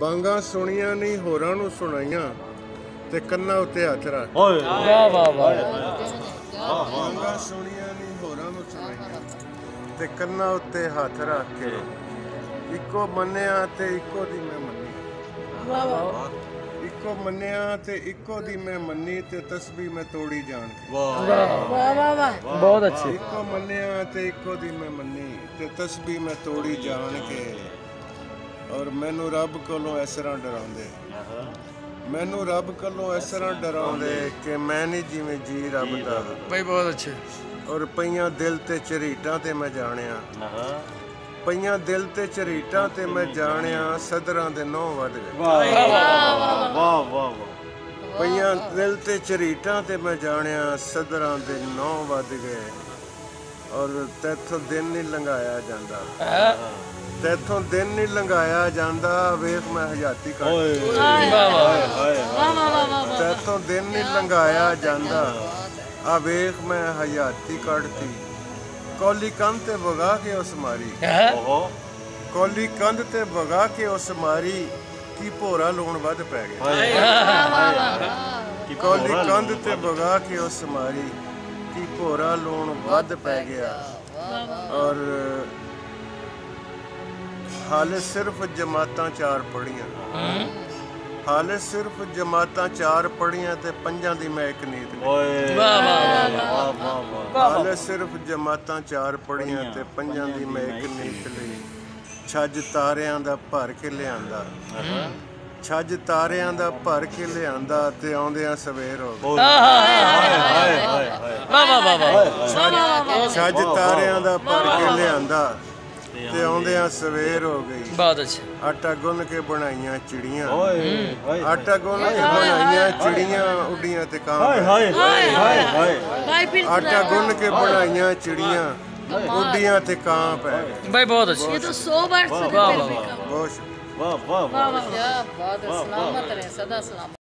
ਬਾਂਗਾ ਸੁਣੀਆਂ ਨਹੀਂ ਹੋਰਾਂ ਨੂੰ ਸੁਣਾਈਆਂ ਤੇ ਕੰਨਾਂ ਉੱਤੇ ਹੱਥ ਰੱਖ। ਓਏ ਵਾਹ ਵਾਹ ਵਾਹ। ਬਾਂਗਾ ਸੁਣੀਆਂ ਨਹੀਂ ਹੋਰਾਂ ਨੂੰ ਸੁਣਾਈਆਂ ਤੇ ਕੰਨਾਂ ਉੱਤੇ ਹੱਥ ਰੱਖ ਕੇ ਇੱਕੋ ਮੰਨਿਆ ਤੇ ਇੱਕੋ ਦੀ ਮੈਂ ਮੰਨੀ। ਵਾਹ ਵਾਹ। ਇੱਕੋ ਮੰਨਿਆ ਤੇ ਇੱਕੋ ਦੀ ਮੈਂ ਮੰਨੀ ਤੇ ਤਸਬੀਹ ਮੈਂ ਤੋੜੀ ਜਾਣ ਕੇ। वाह वाह वाह बहुत अच्छी। ਇੱਕੋ ਮੰਨਿਆ ਤੇ ਇੱਕੋ ਦੀ ਮੈਂ ਮੰਨੀ ਤੇ ਤਸਬੀਹ ਮੈਂ ਤੋੜੀ ਜਾਣ ਕੇ। ਔਰ ਮੈਨੂੰ ਰੱਬ ਕੋਲੋਂ ਇਸ ਤਰ੍ਹਾਂ ਡਰਾਉਂਦੇ, ਮੈਨੂੰ ਰੱਬ ਕੋਲੋਂ ਇਸ ਤਰ੍ਹਾਂ ਡਰਾਉਂਦੇ ਕਿ ਮੈਂ ਨਹੀਂ ਜਿਵੇਂ ਜੀ ਰੱਬ ਦਾ। भाई बहुत अच्छे। ਔਰ ਪਈਆਂ ਦਿਲ ਤੇ ਝਰੀਟਾਂ ਤੇ ਮੈਂ ਜਾਣਿਆ, ਪਈਆਂ ਦਿਲ ਤੇ ਝਰੀਟਾਂ ਤੇ ਮੈਂ ਜਾਣਿਆ ਸਦਰਾਂ ਦੇ ਨੌ ਵੱਧ ਗਏ। वाह वाह वाह। ਪਈਆਂ ਦਿਲ ਤੇ ਝਰੀਟਾਂ ਤੇ ਮੈਂ ਜਾਣਿਆ ਸਦਰਾਂ ਦੇ ਨੌ ਵੱਧ ਗਏ। ਔਰ ਤੈਥੋਂ ਦਿਨ ਨਹੀਂ ਲੰਘਾਇਆ ਜਾਂਦਾ, ਤੈਥੋਂ ਦਿਨ ਨਹੀਂ ਲੰਘਾਇਆ ਜਾਂਦਾ। ਵੇਖ ਮੈਂ ਹਯਾਤੀ ਕੱਢ, ਤੈਥੋਂ ਦਿਨ ਨਹੀਂ ਲੰਘਾਇਆ ਜਾਂਦਾ। ਆ ਵੇਖ ਮੈਂ ਹਯਾਤੀ ਕੱਢਤੀ। ਕੌਲੀ ਕੰਧ ਤੇ ਵਗਾ ਕੇ ਉਸ ਮਾਰੀ, ਕੌਲੀ ਕੰਧ ਤੇ ਵਗਾ ਕੇ ਉਸ ਮਾਰੀ ਕੀ ਭੋਰਾ ਲੂਣ ਵੱਧ ਪੈ ਗਿਆ। ਕੌਲੀ ਕੰਧ ਤੇ ਵਗਾ ਕੇ ਉਸ ਮਾਰੀ ਕੀ ਭੋਰਾ ਲੂਣ ਵੱਧ ਪੈ ਗਿਆ। ਔਰ ਹਾਲੇ ਸਿਰਫ ਜਮਾਤਾਂ 4 ਪੜ੍ਹੀਆਂ, ਹਾਲੇ ਸਿਰਫ ਜਮਾਤਾਂ 4 ਪੜ੍ਹੀਆਂ ਤੇ 5 ਦੀ ਮੈਂ ਇੱਕ ਨੀਤ ਲਈ। ਹਾਲੇ ਸਿਰਫ ਜਮਾਤਾਂ 4 ਪੜ੍ਹੀਆਂ ਤੇ 5 ਦੀ ਮੈਂ ਇੱਕ ਨੀਤ ਲਈ। ਛੱਜ ਤਾਰਿਆਂ ਦਾ ਭਰ ਕੇ ਲਿਆਂਦਾ, ਛੱਜ ਤਾਰਿਆਂ ਦਾ ਭਰ ਕੇ ਲਿਆਂਦਾ ਤੇ ਆਉਂਦਿਆਂ ਸਵੇਰ ਹੋ ਗਈ। ਛੱਜ ਤਾਰਿਆਂ ਦਾ ਭਰ ਕੇ ਲਿਆਂਦਾ ਤੇ ਆਉਂਦਿਆਂ ਸਵੇਰ ਹੋ ਗਈ। बहुत अच्छे। ਆਟਾ ਗੁੰਨ ਕੇ ਬਣਾਈਆਂ ਚਿੜੀਆਂ, ਆਟਾ ਗੁੰਨ ਕੇ ਬਣਾਈਆਂ ਚਿੜੀਆਂ ਉੱਡੀਆਂ ਤੇ ਕਾਂ। ਆਟਾ ਗੁੰਨ ਕੇ ਬਣਾਈਆਂ ਚਿੜੀਆਂ ਉੱਡੀਆਂ ਤੇ ਕਾਂ ਪੈ ਗਏ। भाई बहुत अच्छे। ये तो 100 बार ਬਹੁਤ वाह वाह वाह। क्या बात है, सलामत रहे, सदा सलामत।